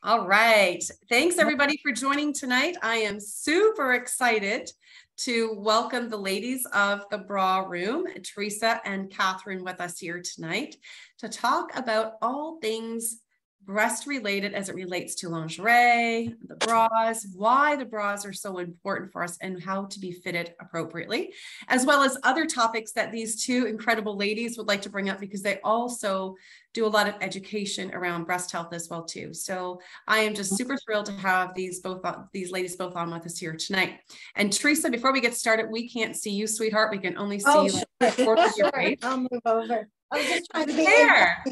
All right. Thanks everybody for joining tonight. I am super excited to welcome the ladies of the Bra Room, Teresa and Katherine, with us here tonight to talk about all things breast related as it relates to lingerie, the bras, why the bras are so important for us and how to be fitted appropriately, as well as other topics that these two incredible ladies would like to bring up because they also do a lot of education around breast health as well too. So I am just super thrilled to have these ladies both on with us here tonight. And Teresa, before we get started, we can't see you, sweetheart. We can only see you. Sure. I'll move over. I was just trying to be there.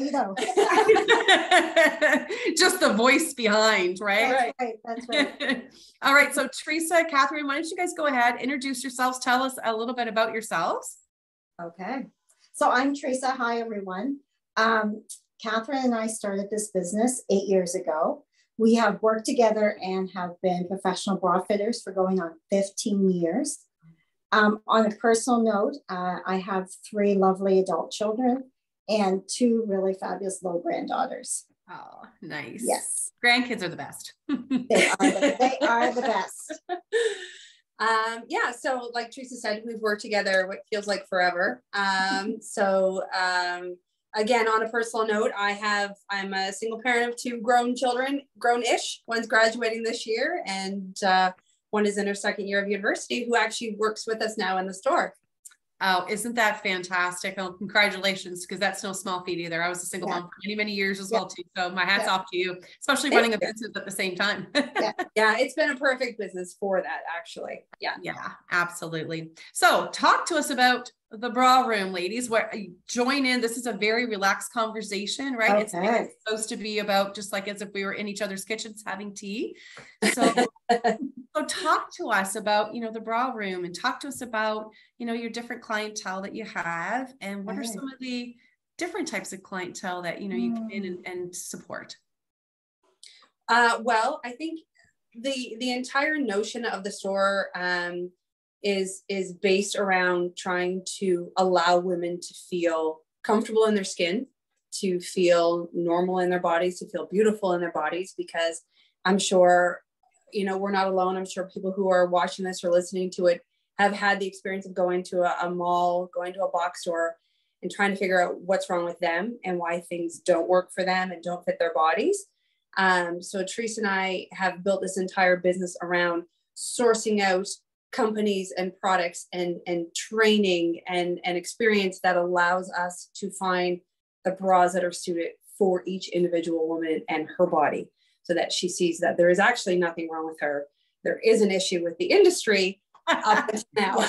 Just the voice behind, right? That's right. All right. So Teresa, Katherine, why don't you guys go ahead, introduce yourselves, tell us a little bit about yourselves. Okay. So I'm Teresa. Hi, everyone. Katherine and I started this business 8 years ago. We have worked together and have been professional bra fitters for going on 15 years. On a personal note, I have 3 lovely adult children and 2 really fabulous little granddaughters. Oh, nice. Yes. Grandkids are the best. They are the best. Yeah, so like Teresa said, we've worked together what feels like forever. Again, on a personal note, I'm a single parent of 2 grown children, grown-ish. One's graduating this year and one is in her 2nd year of university, who actually works with us now in the store. Oh, isn't that fantastic? Oh, congratulations, because that's no small feat either. I was a single mom for many, many years as well too. So my hat's off to you, especially running a business at the same time. Yeah, it's been a perfect business for that, actually. Yeah, absolutely. So talk to us about the Bra Room, ladies. Where join in. This is a very relaxed conversation, right? Okay. It's supposed to be about just like as if we were in each other's kitchens having tea. So, so talk to us about, the Bra Room, and talk to us about, your different clientele that you have, and what are some of the different types of clientele that, you come in and support. Well, I think the entire notion of the store, is based around trying to allow women to feel comfortable in their skin, to feel normal in their bodies, to feel beautiful in their bodies, because I'm sure, we're not alone. I'm sure people who are watching this or listening to it have had the experience of going to a mall, going to a box store and trying to figure out what's wrong with them and why things don't work for them and don't fit their bodies. So Teresa and I have built this entire business around sourcing out companies and products and training and experience that allows us to find the bras that are suited for each individual woman and her body, so that she sees that there is actually nothing wrong with her. There is an issue with the industry up until now.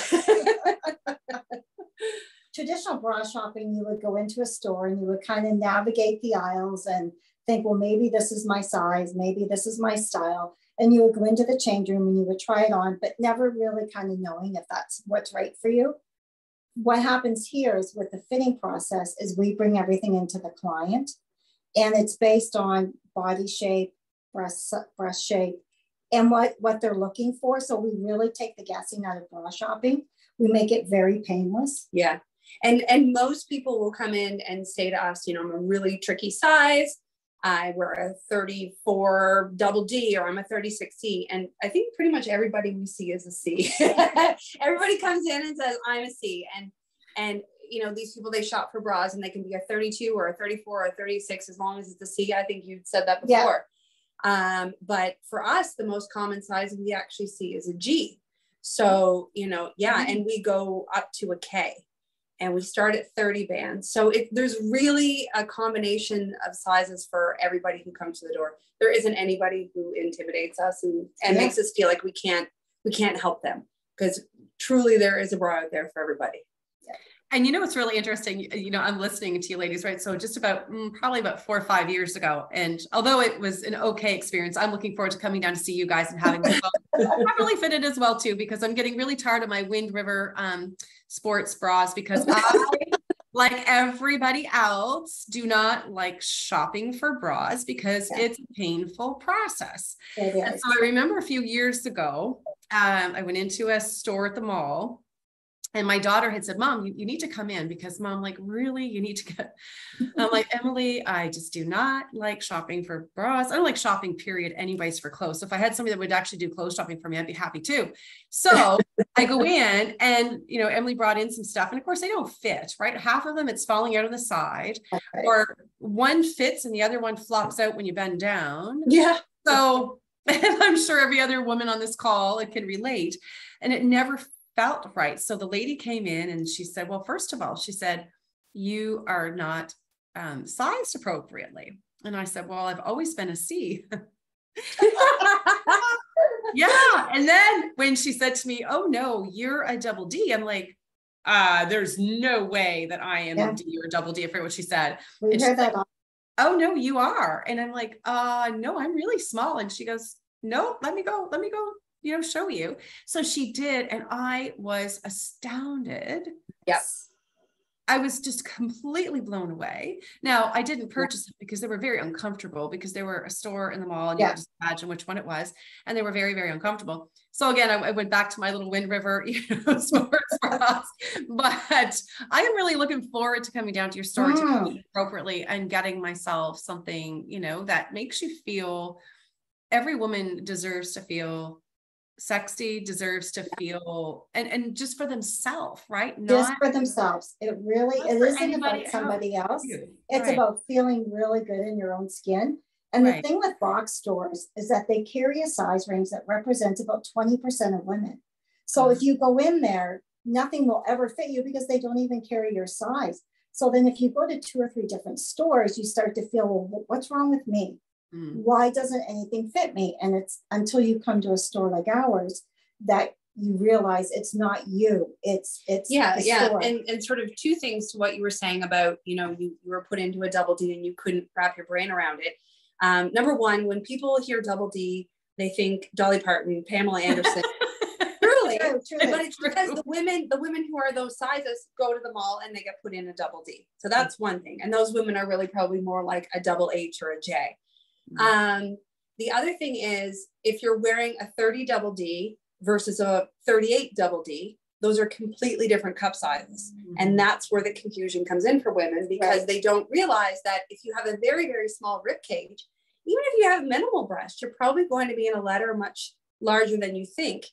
Traditional bra shopping, you would go into a store and you would kind of navigate the aisles and think, well, maybe this is my size, maybe this is my style. And you would go into the change room and you would try it on, but never really kind of knowing if that's what's right for you. What happens here is with the fitting process is we bring everything into the client, and it's based on body shape, breast shape, and what they're looking for. So we really take the guessing out of bra shopping. We make it very painless. Yeah. And most people will come in and say to us, I'm a really tricky size. I wear a 34 double D, or I'm a 36C. And I think pretty much everybody we see is a C. Everybody comes in and says, I'm a C. And these people, they shop for bras and they can be a 32 or a 34 or a 36, as long as it's a C. I think you'd said that before. Yeah. But for us, the most common size we actually see is a G. So, and we go up to a K. And we start at 30 bands. So there's really a combination of sizes for everybody who comes to the door. There isn't anybody who intimidates us and makes us feel like we can't help them, because truly there is a bra out there for everybody. Yeah. And what's really interesting, I'm listening to you ladies, right? So just probably about 4 or 5 years ago. And although it was an okay experience, I'm looking forward to coming down to see you guys and having properly fitted as well too, because I'm getting really tired of my Wind River sports bras, because I, like everybody else, do not like shopping for bras because it's a painful process. And so I remember a few years ago, I went into a store at the mall, And my daughter had said, Mom, you need to come in, because Mom, like, really, you need to get, I'm like, Emily, I just do not like shopping for bras. I don't like shopping, period, anyways, for clothes. So if I had somebody that would actually do clothes shopping for me, I'd be happy too. So I go in and, you know, Emily brought in some stuff, and of course they don't fit, right? Half of them, it's falling out of the side, or one fits and the other one flops out when you bend down. Yeah. So, and I'm sure every other woman on this call, it can relate, and it never felt right. So the lady came in and she said, well, first of all, she said, you are not sized appropriately. And I said, well, I've always been a C. Yeah. And then when she said to me, oh no, you're a double D, I'm like, there's no way that I am a D or a double D. I forget what she said. We heard that. Like, oh no, you are. And I'm like, no, I'm really small. And she goes, no, let me go, you know, show you. So she did. And I was astounded. Yes. I was just completely blown away. Now, I didn't purchase it because they were very uncomfortable, because they were a store in the mall, and you could just imagine which one it was. And they were very, very uncomfortable. So again, I went back to my little Wind River, you know, sports bras. But I am really looking forward to coming down to your store to eat appropriately and getting myself something, you know, that makes you feel, every woman deserves to feel sexy, deserves to feel, and just for themselves, right? Just for themselves. It isn't about somebody else. It's about feeling really good in your own skin. And the thing with box stores is that they carry a size range that represents about 20% of women. So if you go in there, nothing will ever fit you because they don't even carry your size. So then if you go to 2 or 3 different stores, you start to feel, well, what's wrong with me? Why doesn't anything fit me? And it's until you come to a store like ours that you realize it's not you. It's store. And sort of 2 things to what you were saying about, you know, you were put into a double D and you couldn't wrap your brain around it. Number one, when people hear double D, they think Dolly Parton, Pamela Anderson. Truly. But it's because the women who are those sizes go to the mall and they get put in a double D. So that's one thing. And those women are really probably more like a double H or a J. The other thing is, if you're wearing a 30 double D versus a 38 double D, those are completely different cup sizes. And that's where the confusion comes in for women, because they don't realize that if you have a very, very small rib cage, even if you have minimal breast, you're probably going to be in a letter much larger than you think,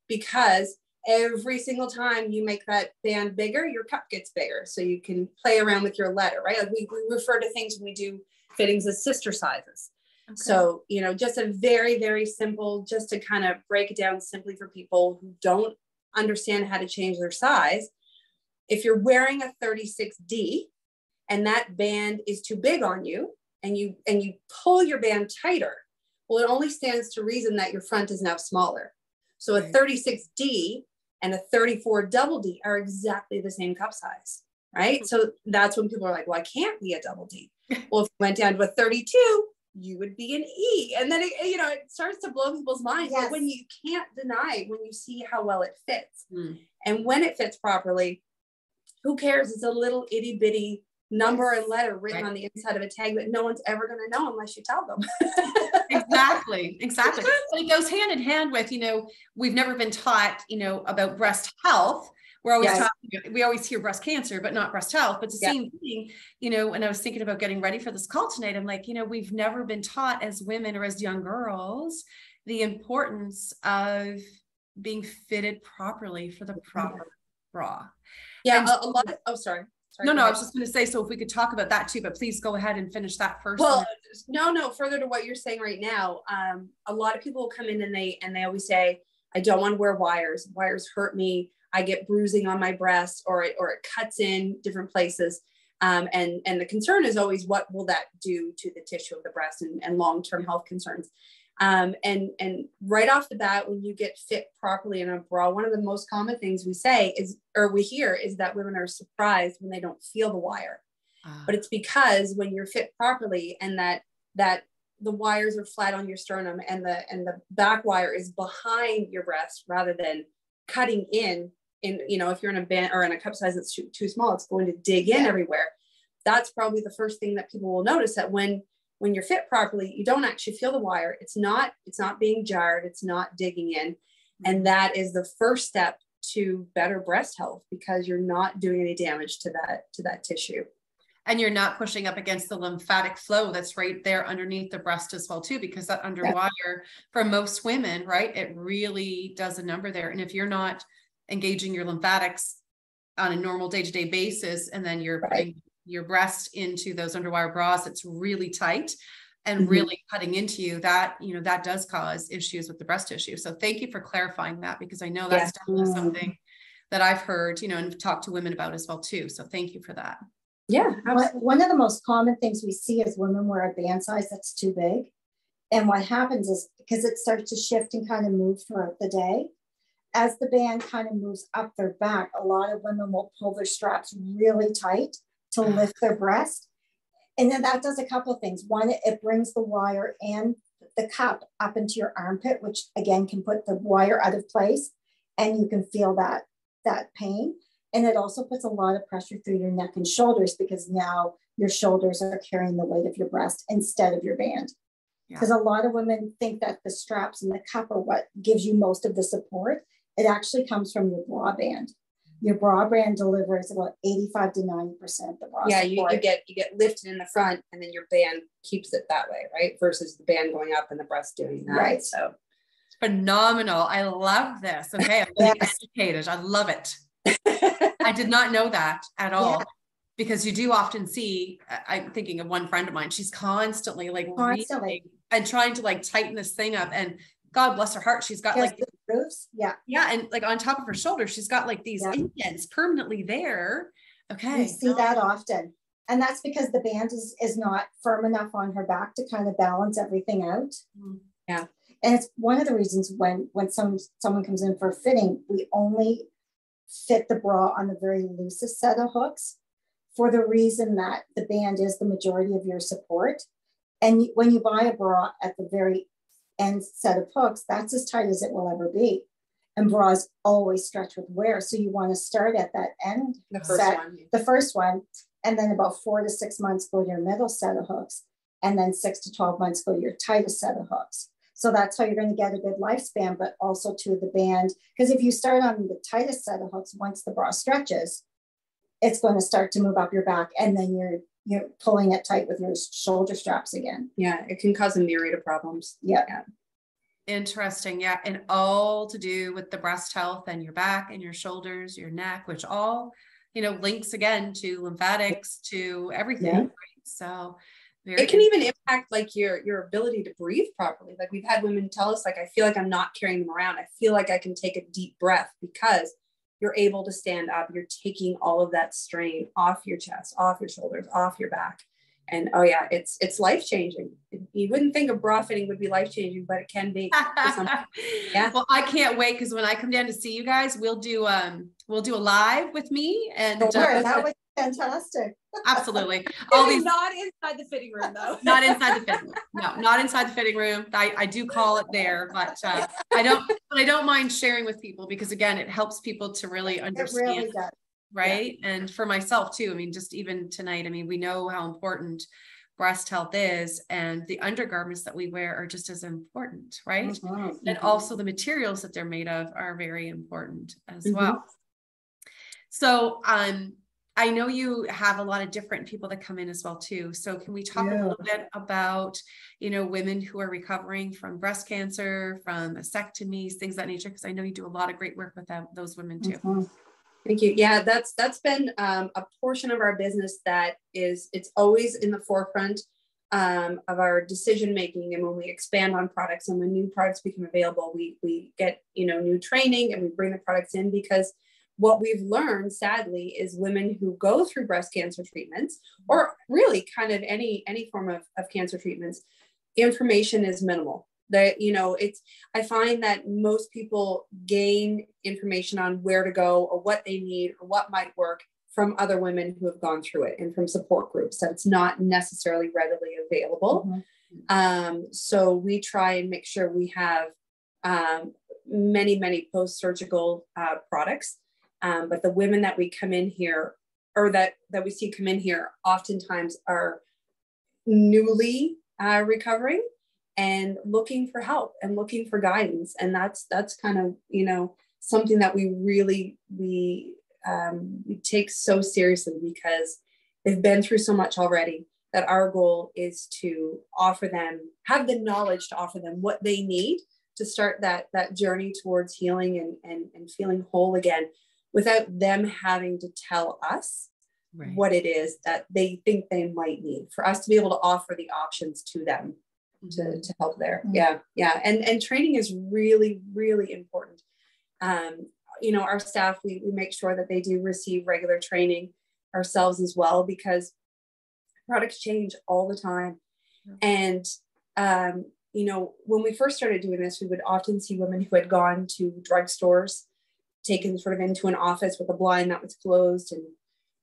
because every single time you make that band bigger, your cup gets bigger. So you can play around with your letter, right? Like we refer to things when we do fittings as sister sizes. Okay. So, you know, just a very, very simple, just to kind of break it down simply for people who don't understand how to change their size. If you're wearing a 36D and that band is too big on you, and you pull your band tighter, well, it only stands to reason that your front is now smaller. So a 36D and a 34 double D are exactly the same cup size, right? So that's when people are like, well, I can't be a double D. Well, if you went down to a 32, you would be an E. And then, it starts to blow people's minds. Yes. But when you can't deny, when you see how well it fits, and when it fits properly, who cares? It's a little itty bitty number and letter written on the inside of a tag that no one's ever going to know unless you tell them. Exactly. But it goes hand in hand with, we've never been taught, about breast health. We're always talking, we always hear breast cancer, but not breast health. But it's the same thing, when I was thinking about getting ready for this call tonight, I'm like, we've never been taught as women or as young girls, the importance of being fitted properly for the proper bra. Yeah. A lot of, sorry. No, I was just going to say, so if we could talk about that too, but please go ahead and finish that first. Well, no, further to what you're saying right now. A lot of people will come in and they always say, I don't want to wear wires. Wires hurt me. I get bruising on my breast, or it cuts in different places. And the concern is always, what will that do to the tissue of the breast, and long-term health concerns. And right off the bat, when you get fit properly in a bra, one of the most common things we hear is that women are surprised when they don't feel the wire. But it's because when you're fit properly, and that the wires are flat on your sternum, and the back wire is behind your breast rather than cutting in, if you're in a band or in a cup size that's too small, it's going to dig in everywhere. That's probably the first thing that people will notice, that when you're fit properly, you don't actually feel the wire. It's not being jarred. It's not digging in. And that is the first step to better breast health because you're not doing any damage to that tissue. And you're not pushing up against the lymphatic flow that's right there underneath the breast as well too, because that underwire for most women, right, it really does a number there. And if you're not engaging your lymphatics on a normal day-to-day basis, and then you're putting your breast into those underwire bras, it's really tight and really cutting into you, that, you know, that does cause issues with the breast tissue. So thank you for clarifying that, because I know that's definitely something that I've heard, you know, and talked to women about as well too. So thank you for that. Yeah. One of the most common things we see is women wear a band size that's too big. And what happens is, because it starts to shift and kind of move throughout the day, as the band kind of moves up their back, a lot of women will pull their straps really tight to lift their breast. And then that does a couple of things. One, it brings the wire and the cup up into your armpit, which again can put the wire out of place, and you can feel that pain. And it also puts a lot of pressure through your neck and shoulders, because now your shoulders are carrying the weight of your breast instead of your band. Because a lot of women think that the straps and the cup are what gives you most of the support. It actually comes from your bra band. Your bra band delivers about 85 to 90% the bra support. You get lifted in the front, and then your band keeps it that way, right? Versus the band going up and the breast doing that. Right. So Phenomenal. I love this. Okay. I'm getting educated. I love it. I did not know that at all, because you do often see, I'm thinking of one friend of mine, she's constantly reading and trying to like tighten this thing up, and God bless her heart, she's got like grooves. and like on top of her shoulder, she's got like these indents permanently there. Okay. We see that often. And that's because the band is not firm enough on her back to kind of balance everything out. Yeah. And it's one of the reasons when someone comes in for a fitting, we only fit the bra on the very loosest set of hooks, for the reason that the band is the majority of your support. And when you buy a bra at the very end set of hooks, that's as tight as it will ever be. And bras always stretch with wear. So you want to start at that end, the first one, and then about 4 to 6 months go to your middle set of hooks, and then 6 to 12 months go to your tightest set of hooks. So that's how you're going to get a good lifespan, but also to the band. Because if you start on the tightest set of hooks, once the bra stretches, it's going to start to move up your back, and then you're pulling it tight with your shoulder straps again. Yeah, it can cause a myriad of problems. Yeah. Interesting. Yeah. And all to do with the breast health and your back and your shoulders, your neck, which all, you know, links again to lymphatics, to everything. Right? So it can even impact like your ability to breathe properly. Like we've had women tell us, like, I feel like I'm not carrying them around. I feel like I can take a deep breath, because you're able to stand up. You're taking all of that strain off your chest, off your shoulders, off your back. And it's life-changing. You wouldn't think a bra fitting would be life-changing, but it can be. Well, I can't wait, because when I come down to see you guys, we'll do a live with me, and that was fantastic. Absolutely. Not inside the fitting room though. Not inside the fitting room. No, not inside the fitting room. I do call it there, but I don't mind sharing with people, because again, it helps people to really understand. It really does. Right. Yeah. And for myself too. I mean, just even tonight, I mean, we know how important breast health is, and the undergarments that we wear are just as important, right? And also the materials that they're made of are very important as well. So, I know you have a lot of different people that come in as well too. So can we talk a little bit about, you know, women who are recovering from breast cancer, from mastectomies, things of that nature? Because I know you do a lot of great work with those women too. Thank you. Yeah, that's been a portion of our business it's always in the forefront of our decision making. And when we expand on products, and when new products become available, we get, you know, new training, and we bring the products in, because what we've learned, sadly, is women who go through breast cancer treatments, or really kind of any form of cancer treatments, information is minimal. That, you know, I find that most people gain information on where to go, or what they need, or what might work, from other women who have gone through it, and from support groups. So it's not necessarily readily available. So we try and make sure we have many post-surgical products. But the women that we come in here, or that we see come in here, oftentimes are newly recovering and looking for help and looking for guidance. And that's kind of, you know, something that we take so seriously, because they've been through so much already, that our goal is to offer them, have the knowledge to offer them what they need to start that journey towards healing and feeling whole again, without them having to tell us what it is that they think they might need, for us to be able to offer the options to them to help there. Yeah. And training is really, really important. You know, our staff, we make sure that they do receive regular training ourselves as well, because products change all the time. And, you know, when we first started doing this, we would often see women who had gone to drugstores, taken sort of into an office with a blind that was closed, and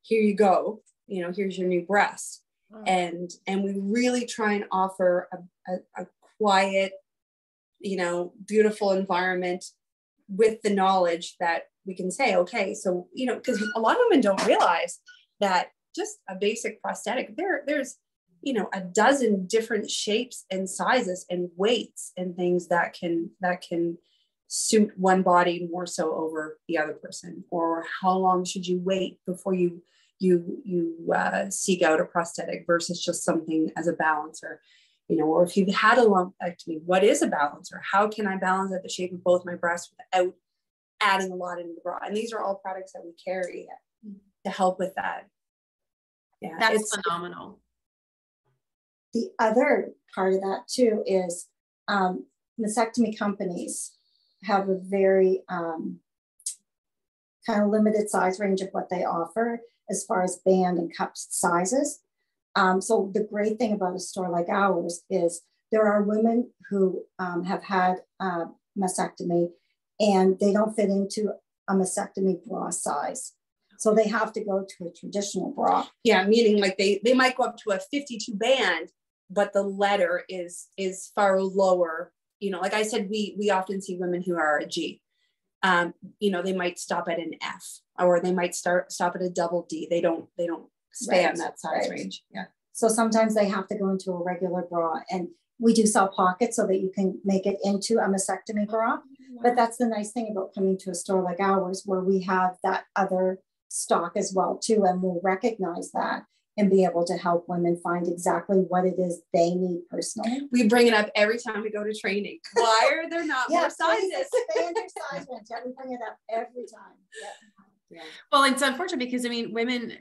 here you go, you know, here's your new breast. And we really try and offer a quiet, you know, beautiful environment, with the knowledge that we can say, okay, so, you know, because a lot of women don't realize that just a basic prosthetic, there's, you know, a dozen different shapes and sizes and weights and things that can suit one body more so over the other person. Or how long should you wait before you seek out a prosthetic versus just something as a balancer, you know, or if you've had a lumpectomy, what is a balancer? How can I balance at the shape of both my breasts without adding a lot into the bra? And these are all products that we carry to help with that. Yeah, that's phenomenal. The other part of that too is mastectomy companies have a very kind of limited size range of what they offer as far as band and cup sizes. So the great thing about a store like ours is there are women who have had mastectomy and they don't fit into a mastectomy bra size. So they have to go to a traditional bra. Yeah, meaning like they might go up to a 52 band, but the letter is far lower. You know, like I said, we often see women who are a G. You know, they might stop at an F, or they might stop at a double D. They don't stay on that size range. Yeah. So sometimes they have to go into a regular bra, and we do sell pockets so that you can make it into a mastectomy bra. But that's the nice thing about coming to a store like ours, where we have that other stock as well too, and we'll recognize that and be able to help women find exactly what it is they need personally. We bring it up every time we go to training. Why are there not more sizes? Expand your size range. Yeah, we bring it up every time. Yeah. Well, it's unfortunate because I mean, women,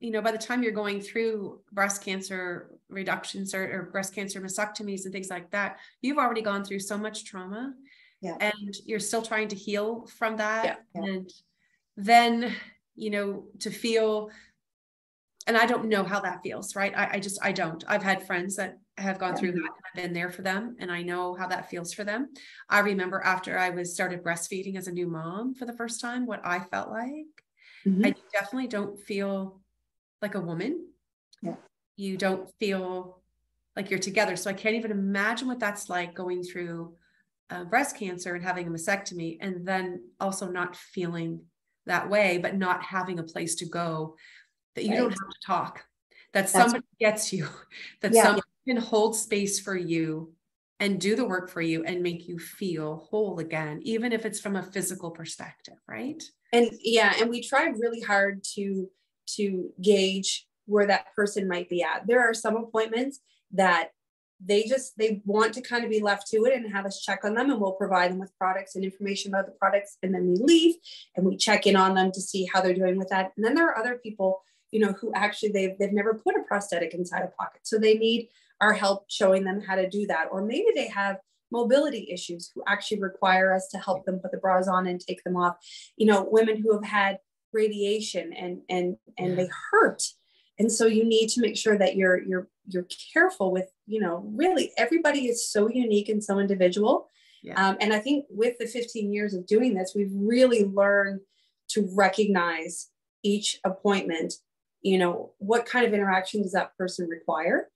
you know, by the time you're going through breast cancer reductions or breast cancer mastectomies and things like that, you've already gone through so much trauma, and you're still trying to heal from that. And then, you know, to feel, and I don't know how that feels, right? I don't. I've had friends that have gone through that, and I've been there for them, and I know how that feels for them. I remember after I started breastfeeding as a new mom for the first time, what I felt like. I definitely don't feel like a woman. You don't feel like you're together. So I can't even imagine what that's like, going through breast cancer and having a mastectomy, and then also not feeling that way, but not having a place to go, that you don't have to talk, that somebody gets you, that somebody can hold space for you and do the work for you and make you feel whole again, even if it's from a physical perspective, right? And and we tried really hard to gauge where that person might be at. There are some appointments that they want to kind of be left to it and have us check on them, and we'll provide them with products and information about the products, and then we leave and we check in on them to see how they're doing with that. And then there are other people, you know, who actually they've never put a prosthetic inside a pocket, so they need our help showing them how to do that. Or maybe they have mobility issues who actually require us to help them put the bras on and take them off. You know, women who have had radiation and they hurt. And so you need to make sure that you're careful with, you know, really everybody is so unique and so individual. And I think with the 15 years of doing this, we've really learned to recognize each appointment, you know, what kind of interaction does that person require?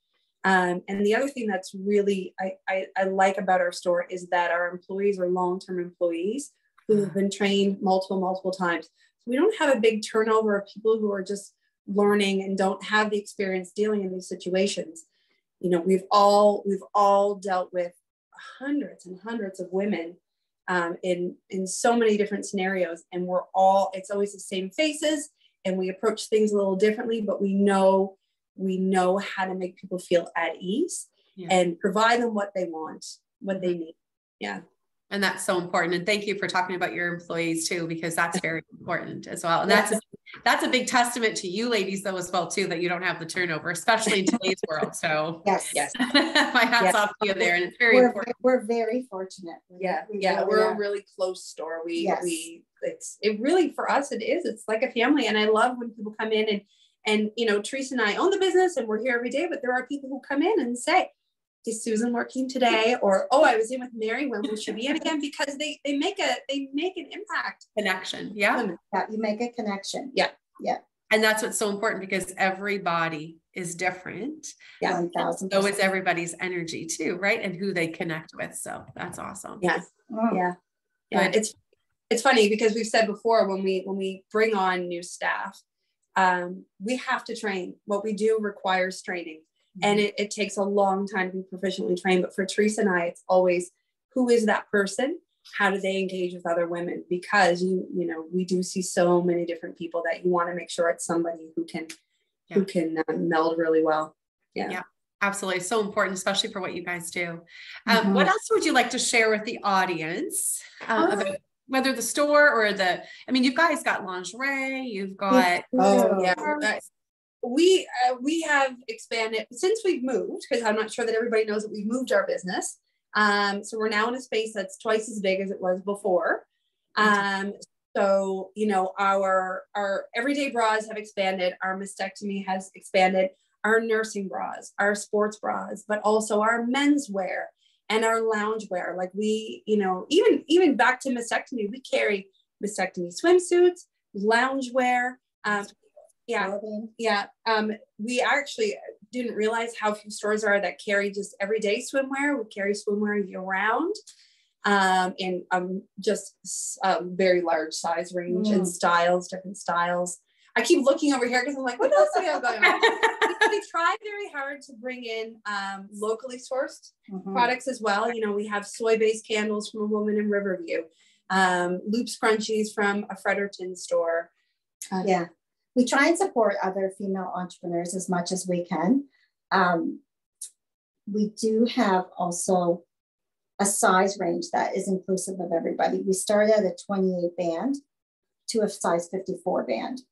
And the other thing that's really, I like about our store is that our employees are long-term employees who have been trained multiple times. So we don't have a big turnover of people who are just learning and don't have the experience dealing in these situations. You know, we've all dealt with hundreds and hundreds of women in so many different scenarios, and it's always the same faces, and we approach things a little differently, but we know how to make people feel at ease and provide them what they want, what they need. Yeah. And that's so important. And thank you for talking about your employees too, because that's very important as well. And that's a big testament to you ladies though, as well too, that you don't have the turnover, especially in today's world. So yes, my hat's off to you there. And it's very important. We're very fortunate. We're a really close store. It really, for us, it's like a family. And I love when people come in and, you know, Teresa and I own the business and we're here every day, but there are people who come in and say, is Susan working today? Or, oh, I was in with Mary, when will she be in again? Because they make an impact. Connection. Yeah. Yeah. You make a connection. Yeah. Yeah. And that's what's so important, because everybody is different. Yeah. So is everybody's energy too, right? And who they connect with. So that's awesome. Yeah. Mm. Yeah. It's funny because we've said before, when we bring on new staff, we have to train. What we do requires training. And it takes a long time to be proficiently trained. But for Teresa and I, it's always, who is that person? How do they engage with other women? Because you know, we do see so many different people that you want to make sure it's somebody who can meld really well. Yeah, absolutely. So important, especially for what you guys do. What else would you like to share with the audience about whether the store or you guys got lingerie, you've got, we have expanded since we've moved, because I'm not sure that everybody knows that we've moved our business. So we're now in a space that's twice as big as it was before. So, you know, our everyday bras have expanded, our mastectomy has expanded, our nursing bras, our sports bras, but also our menswear and our loungewear. Like we, you know, even back to mastectomy, we carry mastectomy swimsuits, loungewear. We actually didn't realize how few stores are that carry just everyday swimwear. We carry swimwear year round, in just a very large size range and different styles. I keep looking over here because I'm like, what else do we have going on? We try very hard to bring in locally sourced products as well. You know, we have soy-based candles from a woman in Riverview, loop scrunchies from a Fredericton store. We try and support other female entrepreneurs as much as we can. We do have also a size range that is inclusive of everybody. We start at a 28 band to a size 54 band.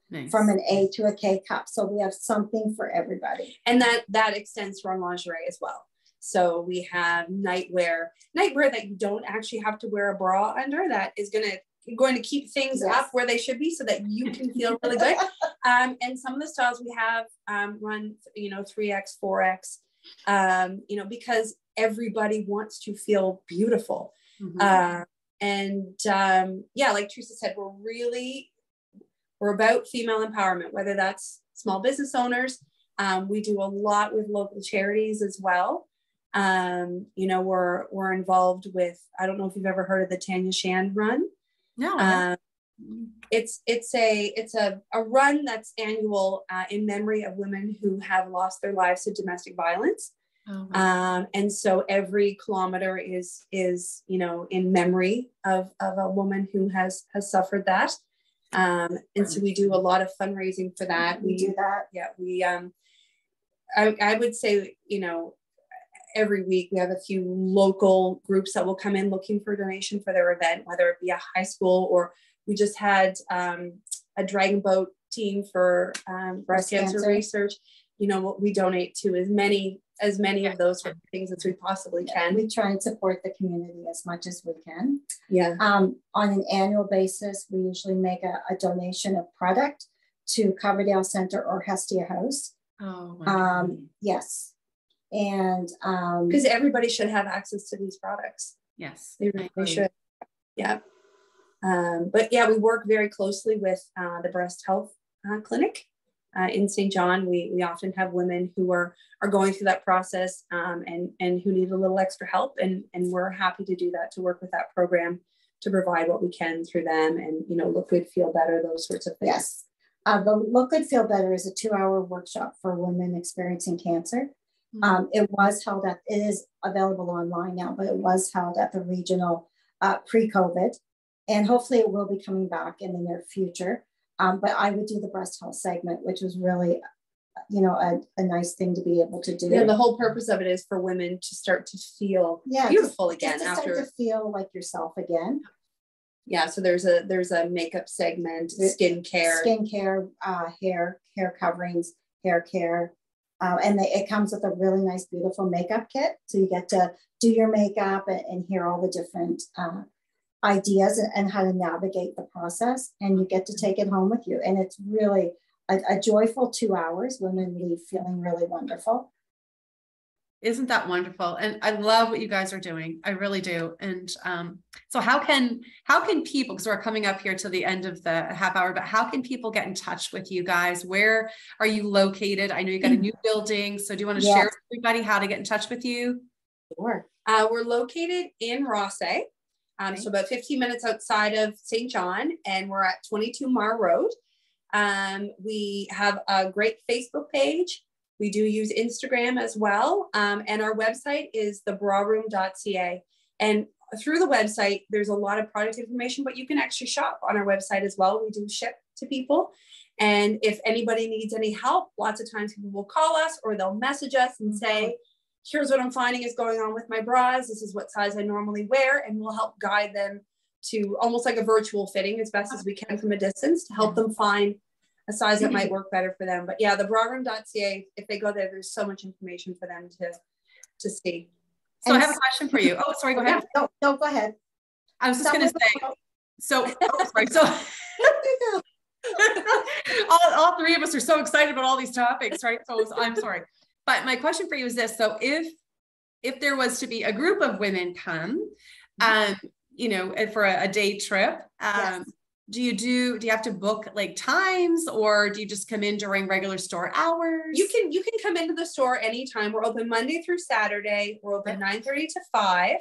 Nice. From an A to a K cup. So we have something for everybody. And that extends to our lingerie as well. So we have nightwear that you don't actually have to wear a bra under, that is going to keep things up where they should be so that you can feel really good. And some of the styles we have run, you know, 3X, 4X, you know, because everybody wants to feel beautiful. Like Teresa said, we're about female empowerment, whether that's small business owners. We do a lot with local charities as well. You know, we're involved with, I don't know if you've ever heard of the Tanya Shand Run. No. It's a run that's annual in memory of women who have lost their lives to domestic violence. And so every kilometer is, you know, in memory of a woman who has suffered that. And so we do a lot of fundraising for that. We do that. Yeah. I would say, you know, every week we have a few local groups that will come in looking for a donation for their event, whether it be a high school, or we just had a dragon boat team for breast cancer research. You know, what we donate to as many of those sort of things as we possibly can. We try and support the community as much as we can. Yeah. On an annual basis, we usually make a donation of product to Coverdale Center or Hestia House. Yes. And because everybody should have access to these products. Yes, they really should. Yeah. But yeah, we work very closely with the breast health clinic in St. John. We often have women who are going through that process and who need a little extra help, and we're happy to do that, to work with that program to provide what we can through them, and, you know, Look Good, Feel Better, those sorts of things. Yes. The Look Good, Feel Better is a 2-hour workshop for women experiencing cancer. It is available online now, but it was held at the regional pre-COVID, and hopefully it will be coming back in the near future. But I would do the breast health segment, which was really, you know, a nice thing to be able to do. Yeah, the whole purpose of it is for women to start to feel beautiful again, just to start to feel like yourself again. Yeah, so there's a makeup segment, skincare, hair coverings, hair care, and it comes with a really nice, beautiful makeup kit. So you get to do your makeup and hear all the different ideas and how to navigate the process, and you get to take it home with you. And it's really a joyful 2 hours. Women leave feeling really wonderful. Isn't that wonderful? And I love what you guys are doing. I really do. And so how can people, because we're coming up here to the end of the half hour, but how can people get in touch with you guys? Where are you located? I know you got a new building. So do you want to share with everybody how to get in touch with you? Sure. We're located in Rothesay. So about 15 minutes outside of St. John, and we're at 22 Mar Road. We have a great Facebook page. We do use Instagram as well. And our website is thebrawroom.ca. And through the website, there's a lot of product information, but you can actually shop on our website as well. We do ship to people. And if anybody needs any help, lots of times people will call us or they'll message us and say, here's what I'm finding is going on with my bras. This is what size I normally wear. And we'll help guide them to almost like a virtual fitting as best as we can from a distance to help them find a size that might work better for them. But yeah, thebrawroom.ca, if they go there, there's so much information for them to see. So I have a question for you. Oh, sorry, go ahead. No, go ahead. I was just going to say, so, sorry. So all three of us are so excited about all these topics, right? So I'm sorry. But my question for you is this. So if there was to be a group of women come, you know, for a day trip, do you have to book like times, or do you just come in during regular store hours? You can come into the store anytime. We're open Monday through Saturday. We're open 9:30 to 5.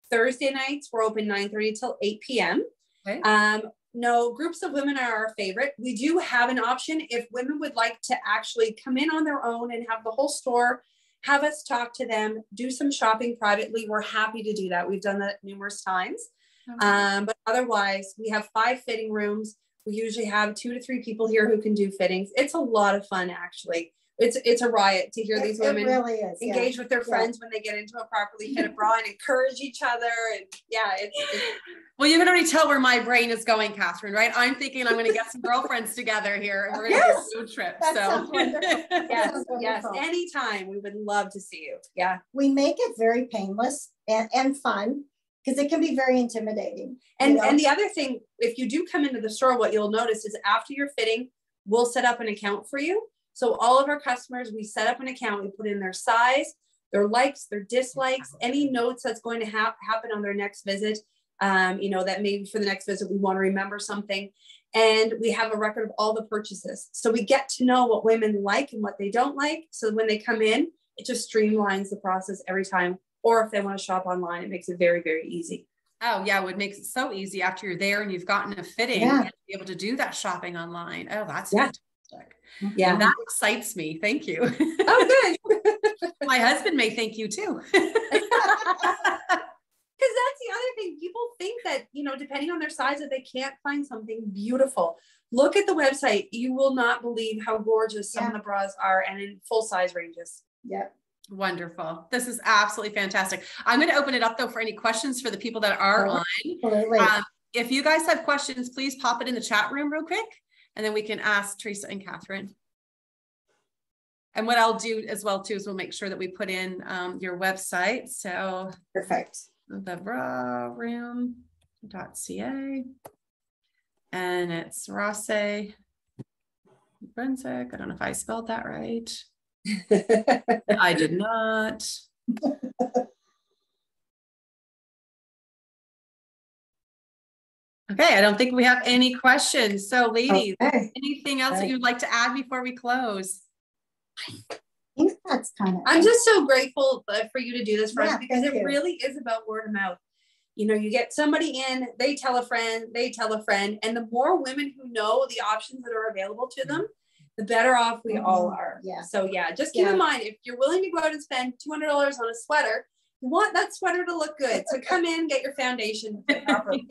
Thursday nights, we're open 9:30 till 8 p.m. Okay. No, groups of women are our favorite. We do have an option if women would like to actually come in on their own and have the whole store, have us talk to them, do some shopping privately. We're happy to do that. We've done that numerous times. But otherwise, we have 5 fitting rooms. We usually have 2 to 3 people here who can do fittings. It's a lot of fun, actually. It's a riot to hear these women really engage with their friends when they get into a properly fitted bra and encourage each other. And well, you can already tell where my brain is going, Catherine, right? I'm thinking I'm going to get some girlfriends together here and we're going to do a food trip. That so sounds wonderful. Yes, anytime. We would love to see you. Yeah. We make it very painless and fun, because it can be very intimidating. And the other thing, if you do come into the store, what you'll notice is after your fitting, we'll set up an account for you. So all of our customers, we set up an account, we put in their size, their likes, their dislikes, any notes that's going to happen on their next visit. You know, that maybe for the next visit, we want to remember something. And we have a record of all the purchases. So we get to know what women like and what they don't like. So when they come in, it just streamlines the process every time. Or if they want to shop online, it makes it very, very easy. Oh yeah, it makes it so easy after you're there and you've gotten a fitting and to be able to do that shopping online. Oh, that's fantastic. Yeah, well, that excites me. Thank you. Oh, good. My husband may thank you too. Because that's the other thing. People think that, you know, depending on their size, that they can't find something beautiful. Look at the website. You will not believe how gorgeous some of the bras are, and in full size ranges. Yeah. Wonderful. This is absolutely fantastic. I'm going to open it up though for any questions for the people that are on. If you guys have questions, please pop it in the chat room real quick, and then we can ask Teresa and Catherine. And what I'll do as well too is we'll make sure that we put in your website. So perfect. thebrawroom.ca, and it's Rothesay, Brunswick. I don't know if I spelled that right. I did not. Okay, I don't think we have any questions. So ladies, anything else that you'd like to add before we close? I think that's kind of, I'm just so grateful for you to do this for us, because it really is about word of mouth. You know, you get somebody in, they tell a friend, and the more women who know the options that are available to them, the better off we all are. Yeah. So yeah, just keep in mind, if you're willing to go out and spend $200 on a sweater, You want that sweater to look good. So come in, get your foundation properly.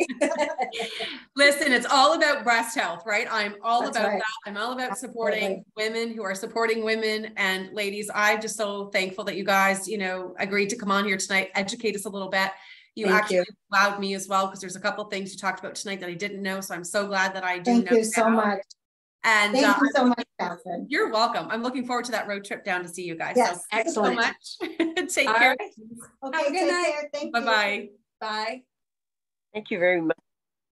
Listen, it's all about breast health, right? I'm all That's about right. that. I'm all about supporting Absolutely. women who are supporting women. And ladies, I'm just so thankful that you guys, you know, agreed to come on here tonight, educate us a little bit. You Thank actually you. allowed me as well, because there's a couple of things you talked about tonight that I didn't know. So I'm so glad that I do Thank know you so now. much. And Thank you so much, Catherine. you're welcome. I'm looking forward to that road trip down to see you guys. Yes. So thanks so much. Take All care. right. Okay, Have a good take night. care. Thank you. Bye-bye. Bye. Thank you very much.